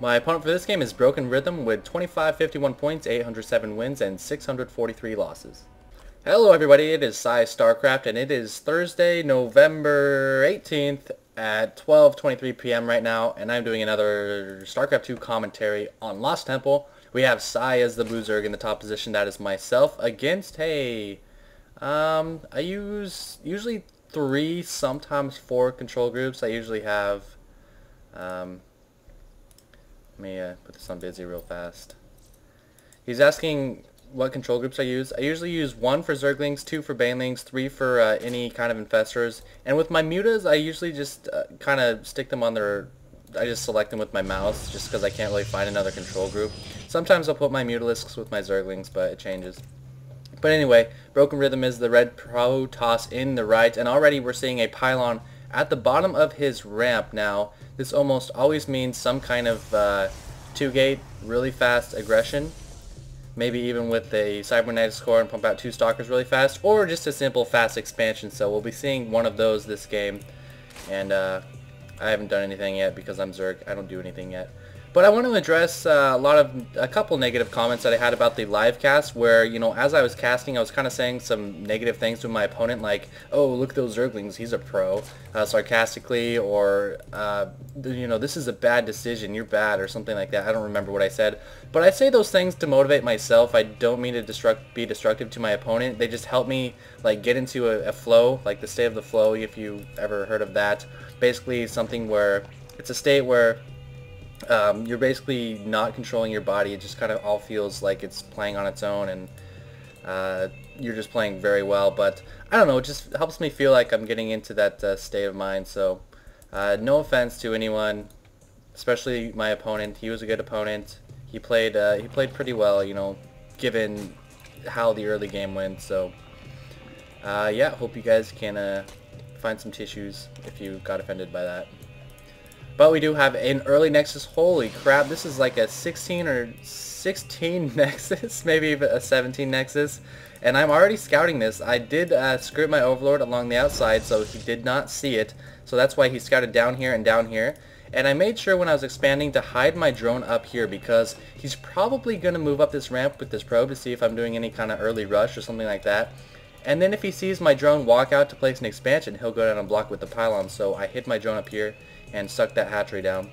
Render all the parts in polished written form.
My opponent for this game is BrokenRhythm with 2551 points, 807 wins, and 643 losses. Hello everybody, it is PsyStarcraft, and it is Thursday, November 18th at 12:23 p.m. right now, and I'm doing another StarCraft 2 commentary on Lost Temple. We have Psy as the Blue Zerg in the top position. That is myself against, I use usually 3, sometimes 4 control groups. I usually have, let me put this on busy real fast. He's asking what control groups I use. I usually use 1 for Zerglings, 2 for Banelings, 3 for any kind of infestors. And with my mutas, I usually just kind of stick them on their... I just select them with my mouse just because I can't really find another control group. Sometimes I'll put my Mutalisks with my Zerglings, but it changes. But anyway, BrokenRhythm is the red Protoss in the right, and already we're seeing a pylon at the bottom of his ramp. Now, this almost always means some kind of 2-gate, really fast aggression. Maybe even with a cybernetic core and pump out 2 stalkers really fast, or just a simple fast expansion. So we'll be seeing one of those this game, and I haven't done anything yet because I'm Zerg. I don't do anything yet. But I want to address a couple negative comments that I had about the live cast, where, you know, as I was casting, I was kind of saying some negative things to my opponent, like, oh, look at those Zerglings, he's a pro, sarcastically, or, you know, this is a bad decision, you're bad, or something like that. I don't remember what I said. But I say those things to motivate myself. I don't mean to be destructive to my opponent. They just help me, like, get into a flow, like the state of the flow, if you've ever heard of that. Basically something where it's a state where you're basically not controlling your body. It just kind of all feels like it's playing on its own, and you're just playing very well. But I don't know, it just helps me feel like I'm getting into that state of mind. So no offense to anyone, especially my opponent. He was a good opponent. He played pretty well, you know, given how the early game went. So yeah, hope you guys can find some tissues if you got offended by that. But we do have an early Nexus. Holy crap, this is like a 16 or 16 Nexus, maybe even a 17 Nexus. And I'm already scouting this. I did script my Overlord along the outside, so he did not see it. So that's why he scouted down here and down here. And I made sure when I was expanding to hide my drone up here, because he's probably going to move up this ramp with this probe to see if I'm doing any kind of early rush or something like that. And then if he sees my drone walk out to place an expansion, he'll go down and block with the pylon. So I hid my drone up here and stuck that hatchery down.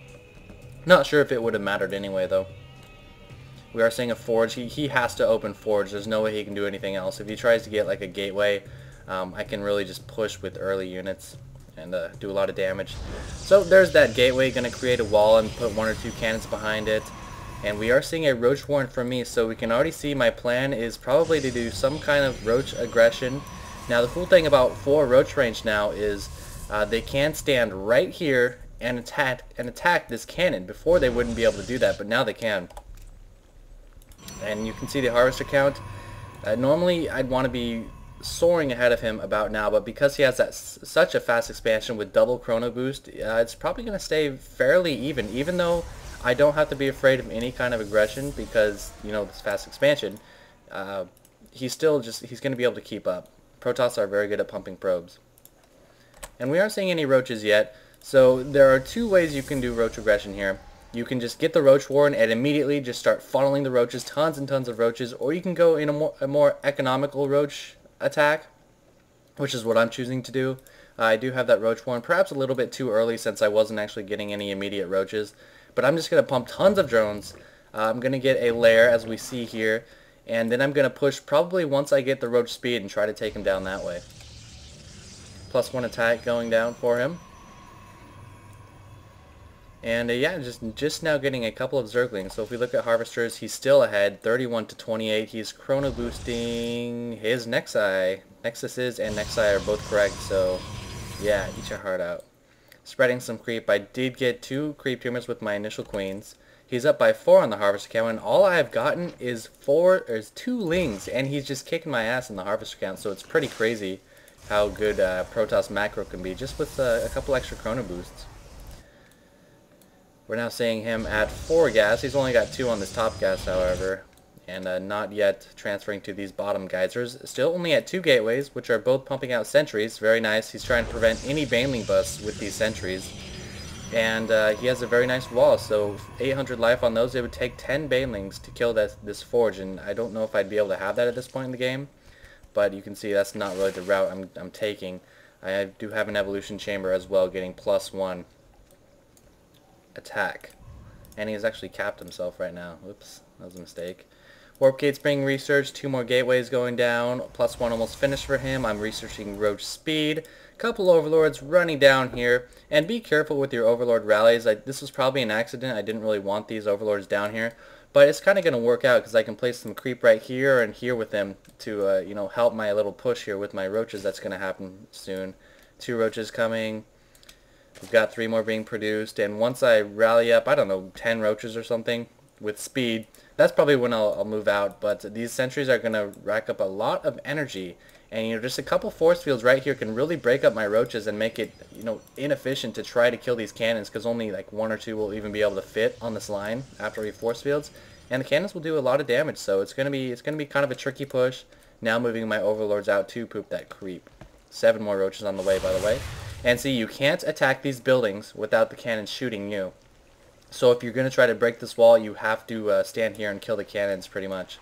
Not sure if it would have mattered anyway, though. We are seeing a forge. He has to open forge. There's no way he can do anything else. If he tries to get like a gateway, I can really just push with early units and do a lot of damage. So there's that gateway. Going to create a wall and put 1 or 2 cannons behind it. And we are seeing a roach warren from me, so we can already see my plan is probably to do some kind of roach aggression. Now the cool thing about 4 roach range now is they can stand right here and attack this cannon. Before they wouldn't be able to do that, but now they can. And you can see the harvester count. Normally I'd want to be soaring ahead of him about now, but because he has that such a fast expansion with double chrono boost, it's probably going to stay fairly even though I don't have to be afraid of any kind of aggression, because, you know, this fast expansion, he's going to be able to keep up. Protoss are very good at pumping probes. And we aren't seeing any roaches yet, so there are 2 ways you can do roach aggression here. You can just get the roach warren and immediately just start funneling the roaches, tons and tons of roaches, or you can go in a more economical roach attack, which is what I'm choosing to do. I do have that roach warren, perhaps a little bit too early since I wasn't actually getting any immediate roaches, but I'm just going to pump tons of drones. I'm going to get a lair, as we see here, and then I'm going to push probably once I get the roach speed and try to take him down that way. +1 attack going down for him. And yeah, just now getting a couple of Zerglings. So if we look at Harvesters, he's still ahead, 31 to 28. He's chrono boosting his Nexi. Nexuses and Nexi are both correct, so yeah, eat your heart out. Spreading some creep. I did get 2 creep tumors with my initial queens. He's up by 4 on the Harvester count, and all I have gotten is 2 Lings, and he's just kicking my ass in the Harvester count, so it's pretty crazy how good Protoss macro can be, just with a couple extra chrono boosts. We're now seeing him at 4 gas. He's only got 2 on this top gas, however, and not yet transferring to these bottom geysers. Still only at 2 gateways, which are both pumping out sentries. Very nice. He's trying to prevent any Baneling busts with these sentries. And he has a very nice wall, so 800 life on those. It would take 10 banelings to kill this forge, and I don't know if I'd be able to have that at this point in the game. But you can see that's not really the route I'm taking. I do have an evolution chamber as well, getting +1 attack. And he's actually capped himself right now. Whoops, that was a mistake. Warp gates being researched, 2 more gateways going down, +1 almost finished for him. I'm researching roach speed. Couple overlords running down here, and be careful with your overlord rallies. This was probably an accident. I didn't really want these overlords down here, but it's kind of going to work out because I can place some creep right here and here with them to you know, help my little push here with my roaches. That's going to happen soon. 2 roaches coming. We've got 3 more being produced, and once I rally up, I don't know, 10 roaches or something with speed, that's probably when I'll move out. But these sentries are going to rack up a lot of energy, and you know, just a couple force fields right here can really break up my roaches and make it, you know, inefficient to try to kill these cannons, because only like 1 or 2 will even be able to fit on this line after we force fields, and the cannons will do a lot of damage. So it's gonna be kind of a tricky push. Now moving my overlords out to poop that creep. 7 more roaches on the way, by the way. And see, you can't attack these buildings without the cannons shooting you. So if you're going to try to break this wall, you have to stand here and kill the cannons pretty much.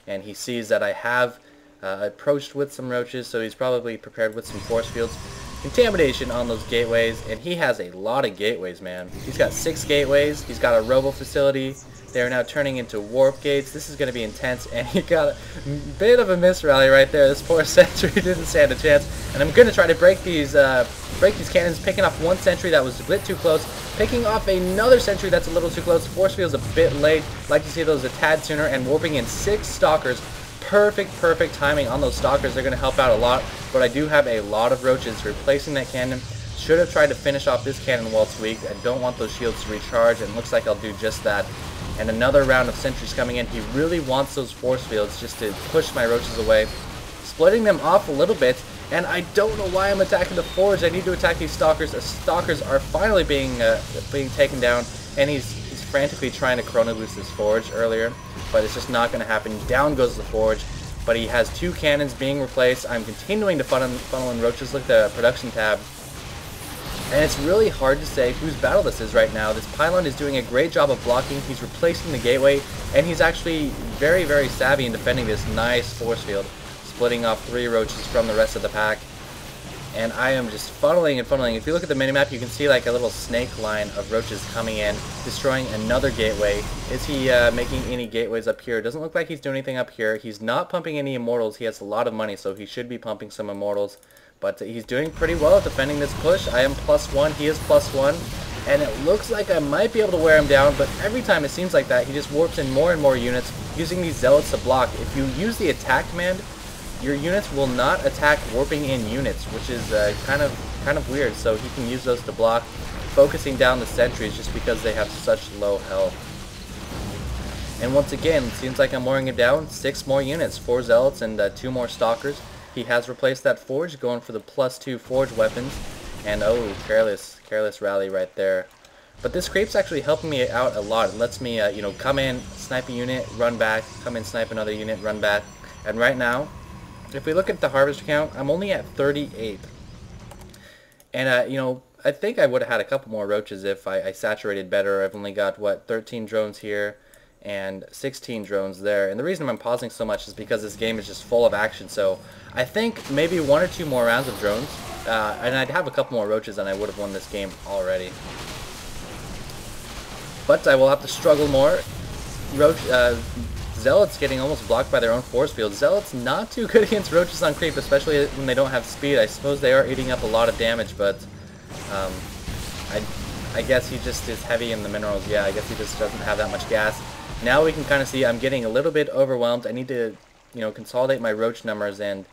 And he sees that I have approached with some roaches, so he's probably prepared with some force fields. Contamination on those gateways, and he has a lot of gateways, man. He's got 6 gateways. He's got a robo facility. They are now turning into warp gates. This is going to be intense, and he got a bit of a miss rally right there. This poor sentry didn't stand a chance, and I'm going to try to break these cannons, picking off 1 sentry that was a bit too close, picking off another sentry that's a little too close. Force field's a bit late. Like to see those a tad sooner, and warping in 6 stalkers. Perfect timing on those stalkers. They're going to help out a lot, but I do have a lot of roaches replacing that cannon. Should have tried to finish off this cannon while it's weak. I don't want those shields to recharge, and it looks like I'll do just that. And another round of sentries coming in. He really wants those force fields just to push my roaches away. Splitting them off a little bit, and I don't know why I'm attacking the forge. I need to attack these stalkers. The stalkers are finally being taken down, and he's frantically trying to chrono boost this forge earlier, but it's just not going to happen. Down goes the forge, but he has 2 cannons being replaced. I'm continuing to funnel in roaches. Look at the production tab. And it's really hard to say whose battle this is right now. This pylon is doing a great job of blocking. He's replacing the gateway, and he's actually very savvy in defending this nice force field, splitting off 3 roaches from the rest of the pack. And I am just funneling and funneling. If you look at the minimap, you can see like a little snake line of roaches coming in, destroying another gateway. Is he making any gateways up here? Doesn't look like he's doing anything up here. He's not pumping any immortals. He has a lot of money, so he should be pumping some immortals. But he's doing pretty well at defending this push. I am +1, he is +1, and it looks like I might be able to wear him down, but every time it seems like that, he just warps in more and more units, using these zealots to block. If you use the attack command, your units will not attack warping in units, which is kind of weird. So he can use those to block, focusing down the sentries just because they have such low health. And once again, it seems like I'm wearing it down. 6 more units, 4 zealots and 2 more stalkers. He has replaced that forge, going for the +2 forge weapons. And oh, careless rally right there. But this creep's actually helping me out a lot. It lets me, you know, come in, snipe a unit, run back, come in, snipe another unit, run back. And right now, if we look at the harvester count, I'm only at 38. And, you know, I think I would have had a couple more roaches if I saturated better. I've only got, what, 13 drones here and 16 drones there. And the reason I'm pausing so much is because this game is just full of action. So I think maybe 1 or 2 more rounds of drones, and I'd have a couple more roaches and I would have won this game already. But I will have to struggle more. Zealots getting almost blocked by their own force field. Zealots not too good against roaches on creep, especially when they don't have speed. I suppose they are eating up a lot of damage, but I guess he just is heavy in the minerals. Yeah, I guess he just doesn't have that much gas. Now we can kind of see I'm getting a little bit overwhelmed. I need to, you know, consolidate my roach numbers and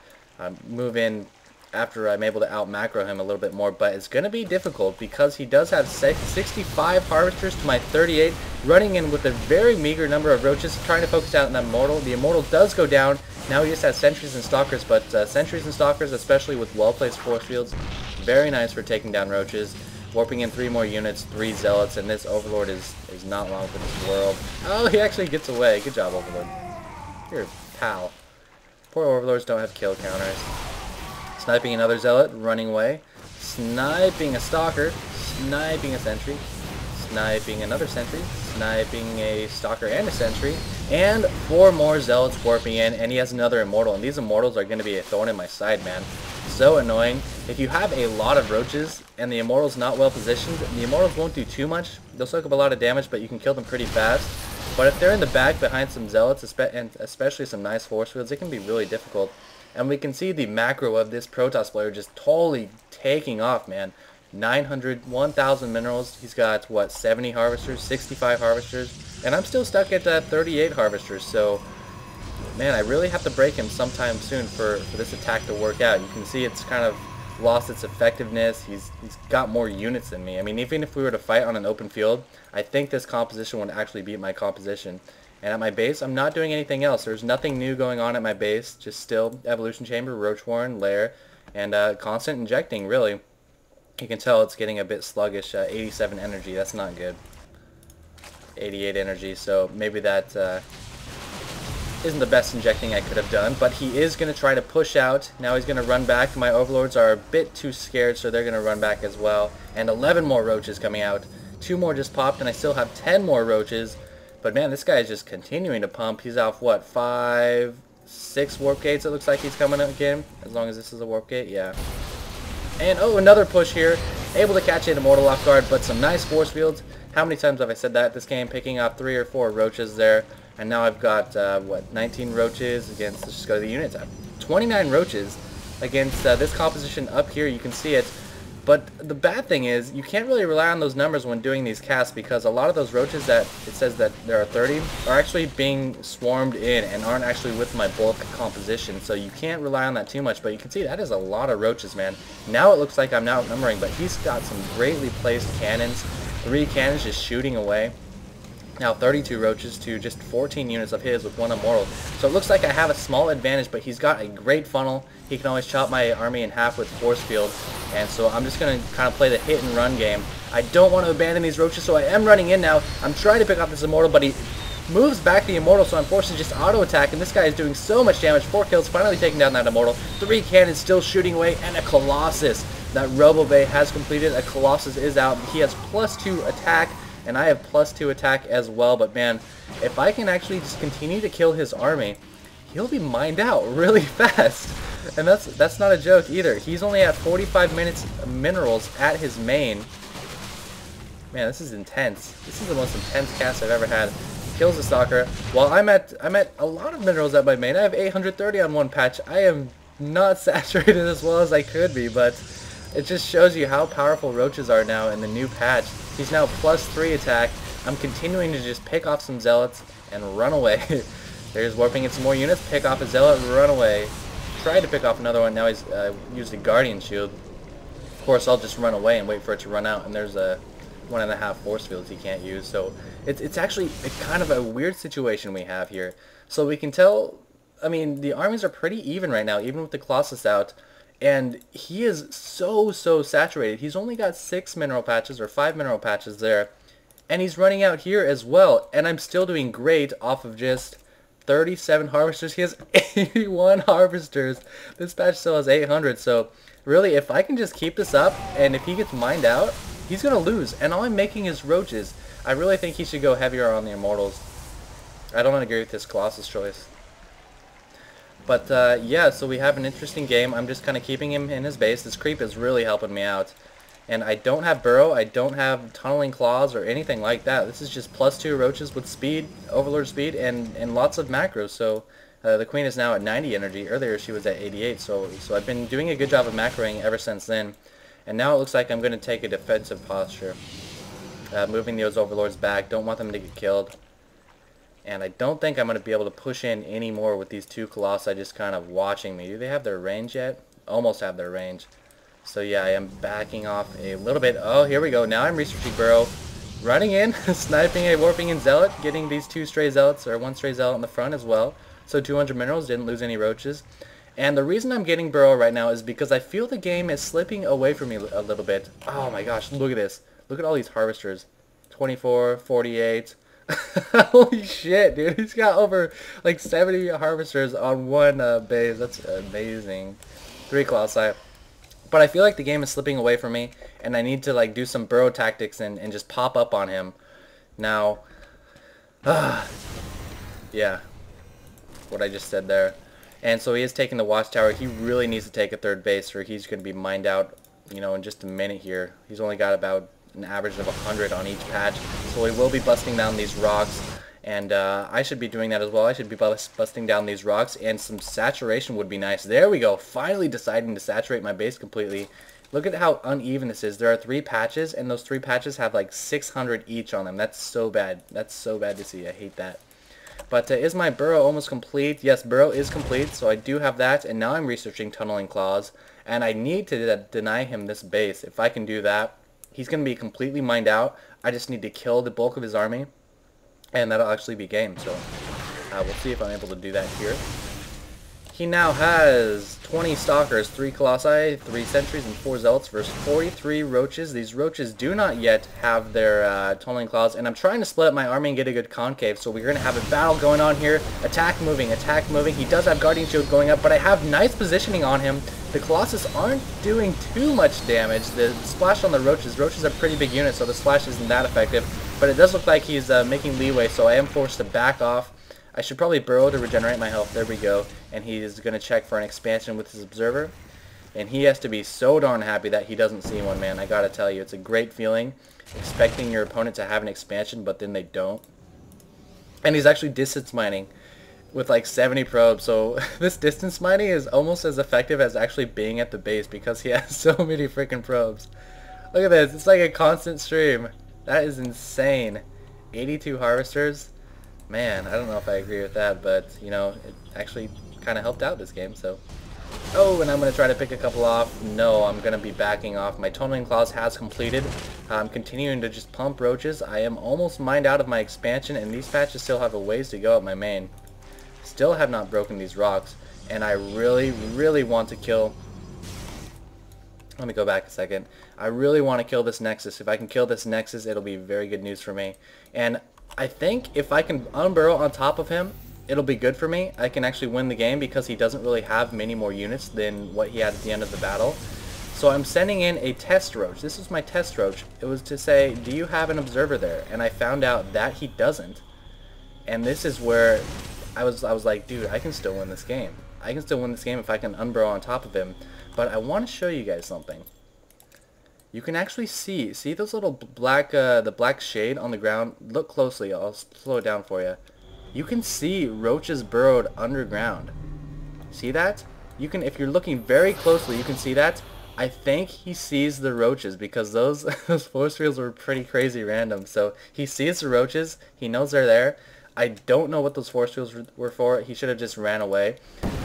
move in after I'm able to out macro him a little bit more, but it's going to be difficult because he does have 65 harvesters to my 38, running in with a very meager number of roaches, trying to focus out on that immortal. The immortal does go down. Now he just has sentries and stalkers, but sentries and stalkers, especially with well-placed force fields, very nice for taking down roaches. Warping in 3 more units, 3 zealots, and this overlord is not long for this world. Oh, he actually gets away. Good job, overlord. You're a pal. Poor overlords don't have kill counters. Sniping another zealot, running away. Sniping a stalker. sniping a sentry, sniping another sentry, sniping a stalker and a sentry, and 4 more zealots warping in, and he has another immortal, and these immortals are going to be a thorn in my side, man. So annoying. If you have a lot of roaches and the immortal's not well positioned, the immortals won't do too much. They'll soak up a lot of damage, but you can kill them pretty fast. But if they're in the back behind some zealots, and especially some nice force fields, it can be really difficult. And we can see the macro of this Protoss player just totally taking off, man. 900, 1,000 minerals. He's got, what, 70 harvesters, 65 harvesters. And I'm still stuck at 38 harvesters, so man, I really have to break him sometime soon for this attack to work out. You can see it's kind of lost its effectiveness. He's got more units than me. I mean, even if we were to fight on an open field, I think this composition would actually beat my composition. And at my base, I'm not doing anything else. There's nothing new going on at my base. Just still Evolution Chamber, Roach Warren, Lair, and constant injecting, really. You can tell it's getting a bit sluggish. 87 energy, that's not good. 88 energy, so maybe that isn't the best injecting I could have done, but he is going to try to push out. Now he's going to run back. My overlords are a bit too scared, so they're going to run back as well. And 11 more roaches coming out. 2 more just popped, and I still have 10 more roaches. But man, this guy is just continuing to pump. He's off, what, 5, 6 warp gates it looks like he's coming again, as long as this is a warp gate, yeah. And oh, another push here. Able to catch an immortal off guard, but some nice force fields. How many times have I said that this game? Picking off 3 or 4 roaches there. And now I've got, what, 19 roaches against, let's just go to the unit tab. 29 roaches against this composition up here. You can see it. But the bad thing is, you can't really rely on those numbers when doing these casts, because a lot of those roaches that it says that there are 30 are actually being swarmed in and aren't actually with my bulk composition. So you can't rely on that too much. But you can see that is a lot of roaches, man. Now it looks like I'm outnumbering, but he's got some greatly placed cannons. 3 cannons just shooting away. Now 32 roaches to just 14 units of his with 1 immortal. So it looks like I have a small advantage, but he's got a great funnel. He can always chop my army in half with force field. And so I'm just going to kind of play the hit and run game. I don't want to abandon these roaches, so I am running in now. I'm trying to pick off this immortal, but he moves back the immortal, so I'm forced to just auto attack. And this guy is doing so much damage. 4 kills, finally taking down that immortal. 3 cannons still shooting away, and a Colossus. That RoboBay has completed. A Colossus is out. He has +2 attack. And I have +2 attack as well, but man, if I can actually just continue to kill his army, he'll be mined out really fast. And that's not a joke either. He's only at 45 minutes minerals at his main. Man, this is intense. This is the most intense cast I've ever had. He kills the stalker. While I'm at a lot of minerals at my main. I have 830 on one patch. I am not saturated as well as I could be, but it just shows you how powerful roaches are now in the new patch. He's now +3 attack. I'm continuing to just pick off some zealots and run away. There's warping in some more units. Pick off a zealot, run away. Tried to pick off another one. Now he's used a guardian shield. Of course, I'll just run away and wait for it to run out. And there's a 1.5 force fields he can't use. So it's actually kind of a weird situation we have here. So we can tell, I mean, the armies are pretty even right now, even with the Colossus out. And he is so saturated. He's only got 6 mineral patches or 5 mineral patches there. And he's running out here as well. And I'm still doing great off of just 37 harvesters. He has 81 harvesters. This patch still has 800. So really, if I can just keep this up, and if he gets mined out, he's going to lose. And all I'm making is roaches. I really think he should go heavier on the immortals. I don't agree with this Colossus choice. But yeah, so we have an interesting game. I'm just kind of keeping him in his base. This creep is really helping me out. And I don't have Burrow, I don't have Tunneling Claws or anything like that. This is just +2 roaches with speed, Overlord speed, and lots of macros. So the Queen is now at 90 energy. Earlier she was at 88, so I've been doing a good job of macroing ever since then. And now it looks like I'm going to take a defensive posture. Moving those Overlords back, don't want them to get killed. And I don't think I'm going to be able to push in any more with these 2 Colossi just kind of watching me. Do they have their range yet? Almost have their range. So yeah, I am backing off a little bit. Oh, here we go. Now I'm researching Burrow. Running in, sniping a Warping in Zealot, getting these 2 stray Zealots, or 1 stray Zealot in the front as well. So 200 minerals, didn't lose any roaches. And the reason I'm getting Burrow right now is because I feel the game is slipping away from me a little bit. Oh my gosh, look at this. Look at all these harvesters. 24, 48... Holy shit, dude. He's got over like 70 harvesters on one base. That's amazing. 3 Colossi. But I feel like the game is slipping away from me, and I need to like do some Burrow tactics and just pop up on him. Now, yeah, what I just said there. And so he is taking the watchtower. He really needs to take a third base, or he's going to be mined out, you know, in just a minute here. He's only got about an average of 100 on each patch, so he will be busting down these rocks. And I should be doing that as well. I should be busting down these rocks, and some saturation would be nice. There we go. Finally deciding to saturate my base completely. Look at how uneven this is. There are 3 patches, and those 3 patches have like 600 each on them. That's so bad. That's so bad to see. I hate that. But is my Burrow almost complete? Yes, Burrow is complete, so I do have that. And now I'm researching Tunneling Claws, and I need to deny him this base. If I can do that, he's going to be completely mined out. I just need to kill the bulk of his army, and that'll actually be game. So we'll see if I'm able to do that here. He now has 20 Stalkers, 3 Colossi, 3 Sentries, and 4 Zealots versus 43 Roaches. These Roaches do not yet have their Tunneling Claws, and I'm trying to split up my army and get a good concave, so we're going to have a battle going on here. Attack moving, attack moving. He does have Guardian Shield going up, but I have nice positioning on him. The Colossus aren't doing too much damage. The splash on the Roaches are pretty big units, so the splash isn't that effective, but it does look like he's making leeway, so I am forced to back off. I should probably Burrow to regenerate my health. There we go. And he's going to check for an expansion with his Observer. And he has to be so darn happy that he doesn't see one, man. I gotta tell you, it's a great feeling expecting your opponent to have an expansion, but then they don't. And he's actually distance mining with like 70 probes. So this distance mining is almost as effective as actually being at the base because he has so many freaking probes. Look at this. It's like a constant stream. That is insane. 82 harvesters. Man, I don't know if I agree with that, but, you know, it actually kind of helped out this game, so. Oh, and I'm going to try to pick a couple off. No, I'm going to be backing off. My Tunneling Claws has completed. I'm continuing to just pump Roaches. I am almost mined out of my expansion, and these patches still have a ways to go at my main. Still have not broken these rocks, and I really, really want to kill... Let me go back a second. I really want to kill this Nexus. If I can kill this Nexus, it'll be very good news for me. And I think if I can unburrow on top of him, it'll be good for me. I can actually win the game because he doesn't really have many more units than what he had at the end of the battle. So I'm sending in a test roach. This is my test roach. It was to say, do you have an observer there? And I found out that he doesn't. And this is where I was like, dude, I can still win this game. I can still win this game if I can unburrow on top of him. But I want to show you guys something. You can actually see those little black, the black shade on the ground? Look closely, I'll slow it down for you. You can see Roaches burrowed underground. See that? You can, if you're looking very closely, you can see that. I think he sees the Roaches because those force fields were pretty crazy random. So he sees the Roaches, he knows they're there. I don't know what those force fields were for. He should have just ran away.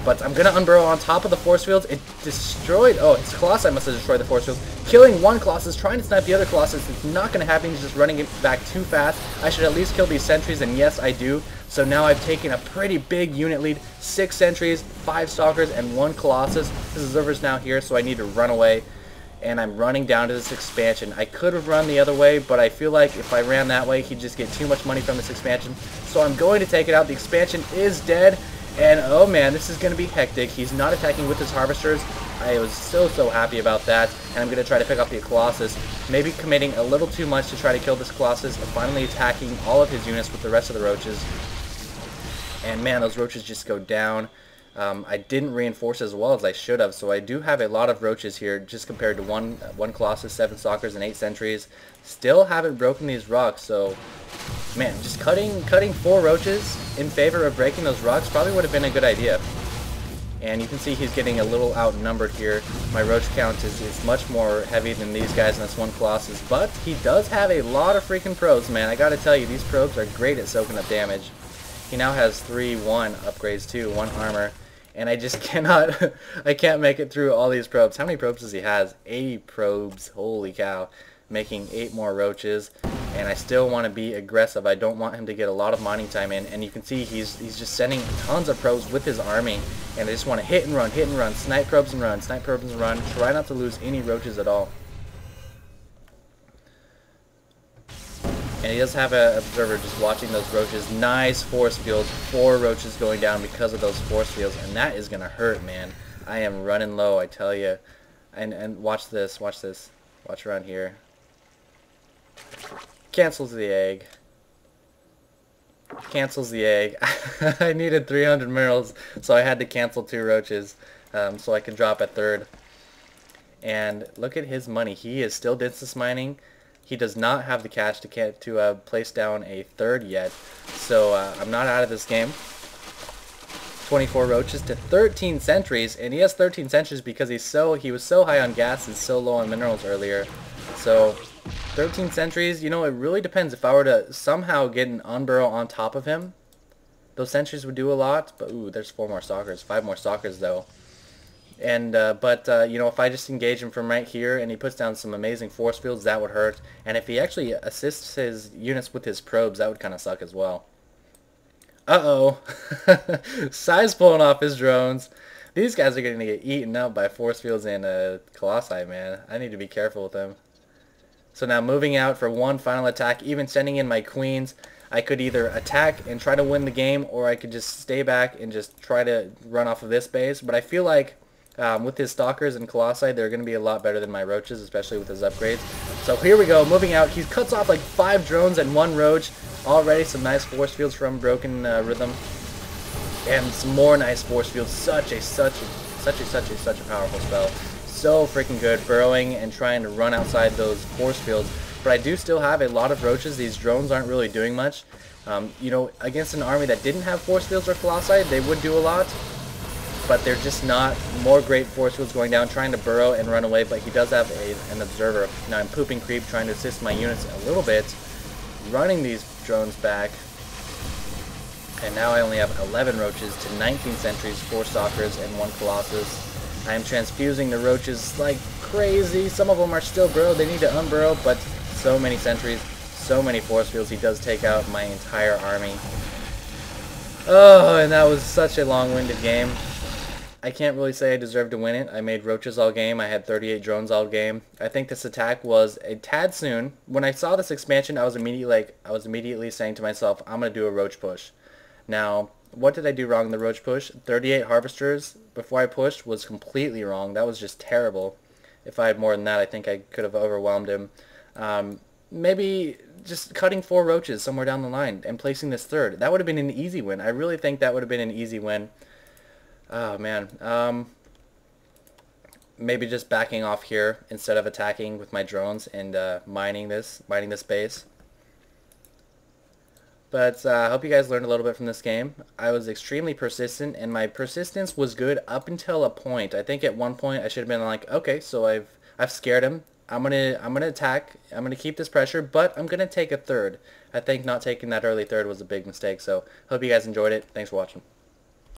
But I'm going to unburrow on top of the force fields. It destroyed... Oh, his Colossi must have destroyed the force fields. Killing one Colossus, trying to snipe the other Colossus. It's not going to happen. He's just running it back too fast. I should at least kill these sentries, and yes, I do. So now I've taken a pretty big unit lead. 6 sentries, 5 stalkers, and 1 Colossus. His observer's now here, so I need to run away. And I'm running down to this expansion. I could have run the other way, but I feel like if I ran that way, he'd just get too much money from this expansion. So I'm going to take it out. The expansion is dead. And oh man, this is going to be hectic. He's not attacking with his harvesters. I was so happy about that. And I'm going to try to pick up the Colossus. Maybe committing a little too much to try to kill this Colossus. And finally attacking all of his units with the rest of the Roaches. And man, those Roaches just go down. I didn't reinforce as well as I should have, so I do have a lot of Roaches here, just compared to one Colossus, 7 Stalkers, and 8 Sentries. Still haven't broken these rocks, so man, just cutting 4 Roaches in favor of breaking those rocks probably would have been a good idea. And you can see he's getting a little outnumbered here. My Roach count is much more heavy than these guys in this one Colossus, but he does have a lot of freaking probes, man. I gotta tell you, these probes are great at soaking up damage. He now has 3-1 upgrades too, 1 armor. And I just cannot, I can't make it through all these probes. How many probes does he have? 80 probes, holy cow. Making 8 more Roaches. And I still want to be aggressive. I don't want him to get a lot of mining time in. And you can see he's just sending tons of probes with his army. And I just want to hit and run, snipe probes and run, snipe probes and run. Try not to lose any Roaches at all. And he does have an observer just watching those Roaches. Nice force fields. 4 Roaches going down because of those force fields. And that is going to hurt, man. I am running low, I tell you. And watch this, watch this. Watch around here. Cancels the egg. Cancels the egg. I needed 300 minerals, so I had to cancel 2 roaches so I could drop at third. And look at his money. He is still distance mining. He does not have the cash to place down a third yet, so I'm not out of this game. 24 roaches to 13 sentries, and he has 13 sentries because he was so high on gas and so low on minerals earlier. So 13 sentries, you know, it really depends. If I were to somehow get an unburrow on top of him, those sentries would do a lot. But ooh, there's 4 more stalkers, 5 more stalkers though. And you know, if I just engage him from right here and he puts down some amazing force fields, that would hurt. And if he actually assists his units with his probes, that would kind of suck as well. Uh-oh. Psy's pulling off his drones. These guys are going to get eaten up by force fields and Colossi, man. I need to be careful with them. So now moving out for one final attack, even sending in my queens. I could either attack and try to win the game, or I could just stay back and just try to run off of this base. But I feel like with his stalkers and Colossi, they're going to be a lot better than my roaches, especially with his upgrades. So here we go, moving out. He cuts off like 5 drones and 1 roach. Already some nice force fields from BrokenRhythm, and some more nice force fields. Such a powerful spell. So freaking good, burrowing and trying to run outside those force fields. But I do still have a lot of roaches. These drones aren't really doing much. You know, against an army that didn't have force fields or Colossi, they would do a lot. But they're just not more great force fields going down, trying to burrow and run away. But he does have an observer. Now I'm pooping creep, trying to assist my units a little bit, running these drones back. And now I only have 11 roaches to 19 sentries, 4 stalkers, and 1 colossus. I am transfusing the roaches like crazy. Some of them are still burrowed. They need to unburrow, but so many sentries, so many force fields. He does take out my entire army. Oh, and that was such a long-winded game. I can't really say I deserved to win it. I made roaches all game. I had 38 drones all game. I think this attack was a tad soon. When I saw this expansion, I was immediately saying to myself, I'm gonna do a roach push. Now, what did I do wrong in the roach push? 38 harvesters before I pushed was completely wrong. That was just terrible. If I had more than that, I think I could have overwhelmed him. Maybe just cutting 4 roaches somewhere down the line and placing this third. That would have been an easy win. I really think that would have been an easy win. Oh man, maybe just backing off here instead of attacking with my drones and mining this base. But I hope you guys learned a little bit from this game. I was extremely persistent, and my persistence was good up until a point. I think at one point I should have been like, okay, so I've scared him. I'm gonna attack. I'm gonna keep this pressure, but I'm gonna take a third. I think not taking that early third was a big mistake. So hope you guys enjoyed it. Thanks for watching.